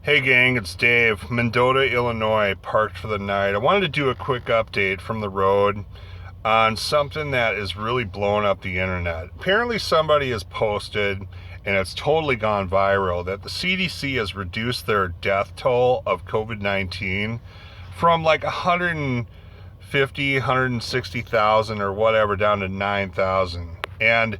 Hey gang, it's Dave, Mendota, Illinois, parked for the night. I wanted to do a quick update from the road on something that is really blowing up the internet. Apparently somebody has posted, and it's totally gone viral, that the CDC has reduced their death toll of COVID-19 from like 150, 160,000 or whatever down to 9,000. And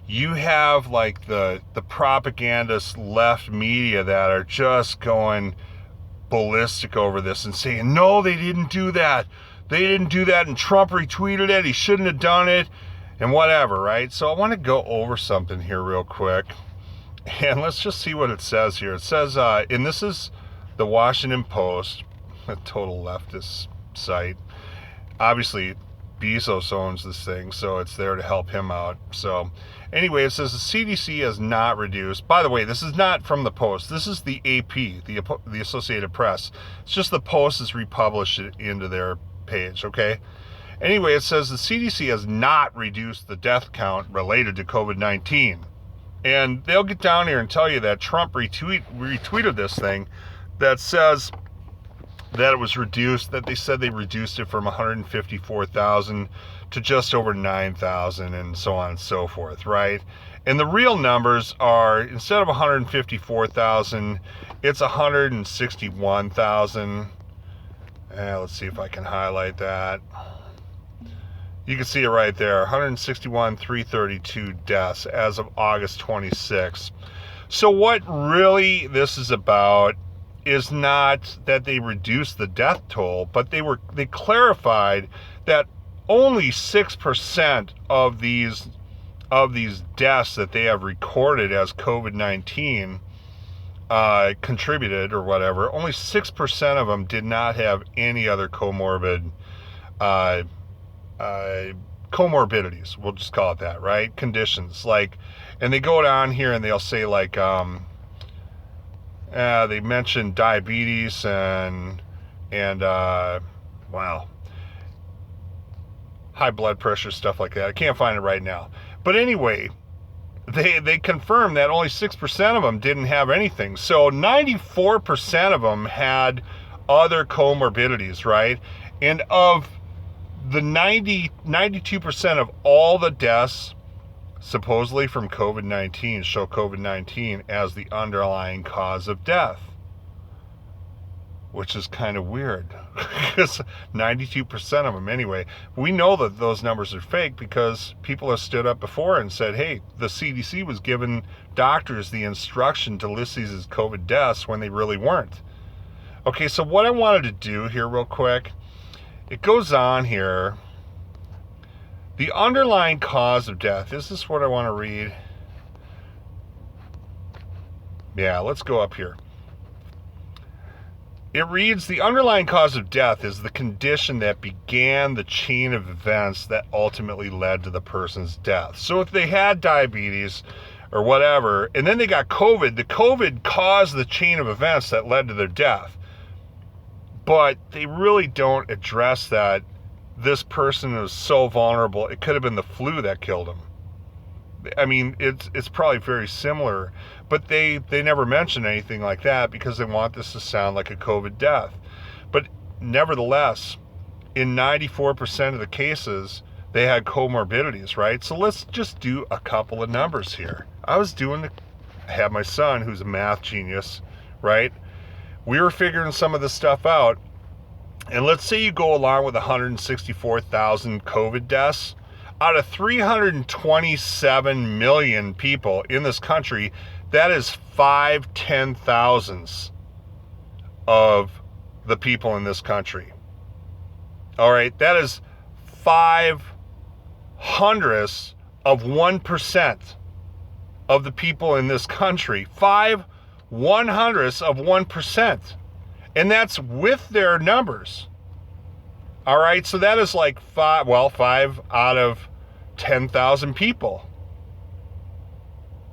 you have like the propagandist left media that are just going ballistic over this and saying, no, they didn't do that. They didn't do that, and Trump retweeted it. He shouldn't have done it, and whatever, right? So I want to go over something here real quick, and let's just see what it says here. It says, and this is the Washington Post, a total leftist site. Obviously, Bezos owns this thing, so it's there to help him out. So anyway, it says the CDC has not reduced. By the way, this is not from the Post. This is the AP, the Associated Press. It's just the Post has republished it into their page, okay? Anyway, it says the CDC has not reduced the death count related to COVID-19. And they'll get down here and tell you that Trump retweeted this thing that says that it was reduced, that they said they reduced it from 154,000 to just over 9,000 and so on and so forth, right? And the real numbers are, instead of 154,000, it's 161,000. Let's see if I can highlight that. You can see it right there, 161,332 deaths as of August 26th. So what really this is about is not that they reduced the death toll, but they clarified that only 6% of these deaths that they have recorded as COVID-19 contributed or whatever, only 6% of them did not have any other comorbidities. We'll just call it that, right? Conditions like, and they go down here and they'll say like, they mentioned diabetes and wow, high blood pressure, stuff like that. I can't find it right now. But anyway, they confirmed that only 6% of them didn't have anything. So 94% of them had other comorbidities, right? And of the 92% of all the deaths supposedly from COVID-19 show COVID-19 as the underlying cause of death, which is kind of weird because 92% of them anyway. We know that those numbers are fake because people have stood up before and said, hey, the CDC was giving doctors the instruction to list these as COVID deaths when they really weren't. Okay, so what I wanted to do here real quick, it goes on here. The underlying cause of death, this is what I want to read. Yeah, let's go up here. It reads, the underlying cause of death is the condition that began the chain of events that ultimately led to the person's death. So if they had diabetes or whatever, and then they got COVID, the COVID caused the chain of events that led to their death. But they really don't address that this person is so vulnerable, it could have been the flu that killed him. I mean, it's probably very similar, but they never mention anything like that because they want this to sound like a COVID death. But nevertheless, in 94% of the cases, they had comorbidities, right? So let's just do a couple of numbers here. I had my son, who's a math genius, right? We were figuring some of this stuff out. And let's say you go along with 164,000 COVID deaths. Out of 327 million people in this country, that is 5/10,000ths of the people in this country. All right, that is 5/100ths of 1% of the people in this country. 5/100ths of 1%. And that's with their numbers. All right, so that is like 5 out of 10,000 people.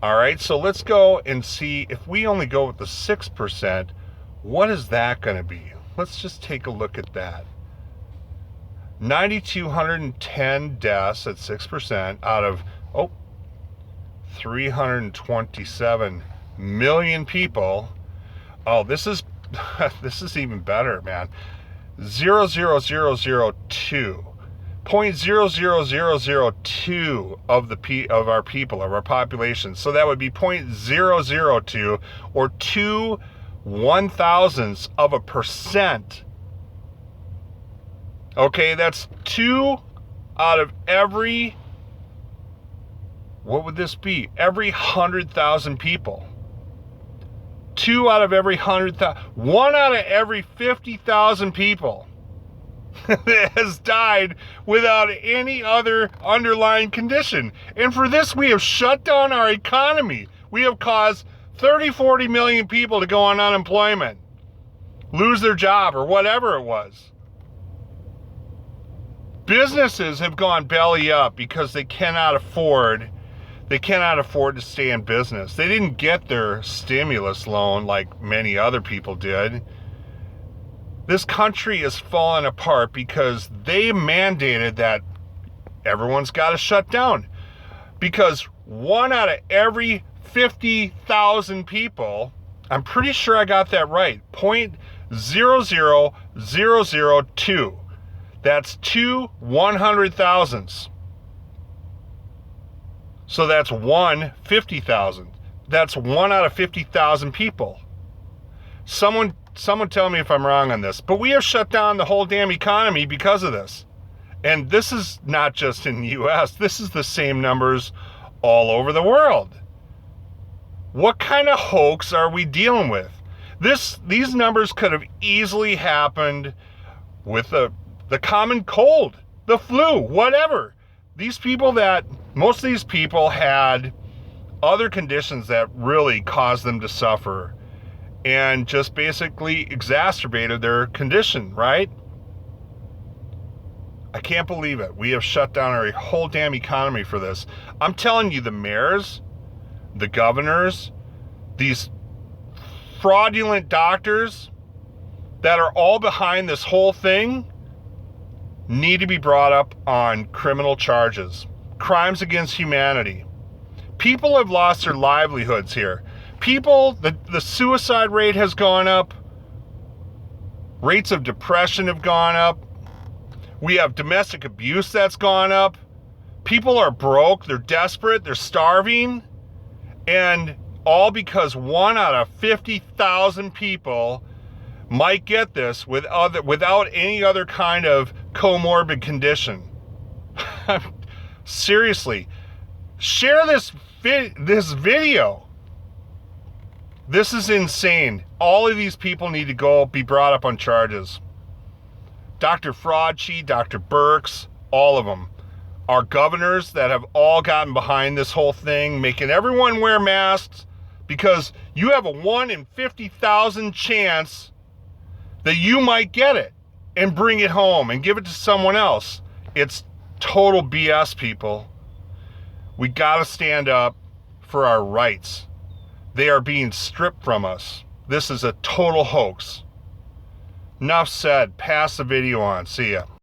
All right, so let's go and see if we only go with the 6%, what is that going to be? Let's just take a look at that. 9,210 deaths at 6% out of 327 million people. Oh, this is this is even better, man. 0.00002 of our people, of our population. So that would be 0.002 or 2/1000ths of a percent. Okay, that's 2 out of every, what would this be? Every 100,000 people. 2 out of every 100,000. 1 out of every 50,000 people has died without any other underlying condition. And for this, we have shut down our economy. We have caused 30, 40 million people to go on unemployment, lose their job, or whatever it was. Businesses have gone belly up because they cannot afford to stay in business. They didn't get their stimulus loan like many other people did. This country is falling apart because they mandated that everyone's got to shut down. Because 1 out of every 50,000 people, I'm pretty sure I got that right, 0.00002. That's 2/100,000ths. So that's 1/50,000. That's 1 out of 50,000 people. Someone tell me if I'm wrong on this, but we have shut down the whole damn economy because of this. And this is not just in the US, this is the same numbers all over the world. What kind of hoax are we dealing with? These numbers could have easily happened with the common cold, the flu, whatever. Most of these people had other conditions that really caused them to suffer and just basically exacerbated their condition, right? I can't believe it. We have shut down our whole damn economy for this. I'm telling you, the mayors, the governors, these fraudulent doctors that are all behind this whole thing need to be brought up on criminal charges. Crimes against humanity. People have lost their livelihoods here. The suicide rate has gone up. Rates of depression have gone up. We have domestic abuse that's gone up. People are broke, they're desperate, they're starving. And all because 1 out of 50,000 people might get this without any other kind of comorbid condition. Seriously, share this video. This is insane. All of these people need to be brought up on charges. Dr. Fraudchi, Dr. Birx, all of them. Our governors that have all gotten behind this whole thing, making everyone wear masks because you have a 1 in 50,000 chance that you might get it and bring it home and give it to someone else. It's total BS, people. We gotta stand up for our rights. They are being stripped from us. This is a total hoax. Enough said. Pass the video on. See ya.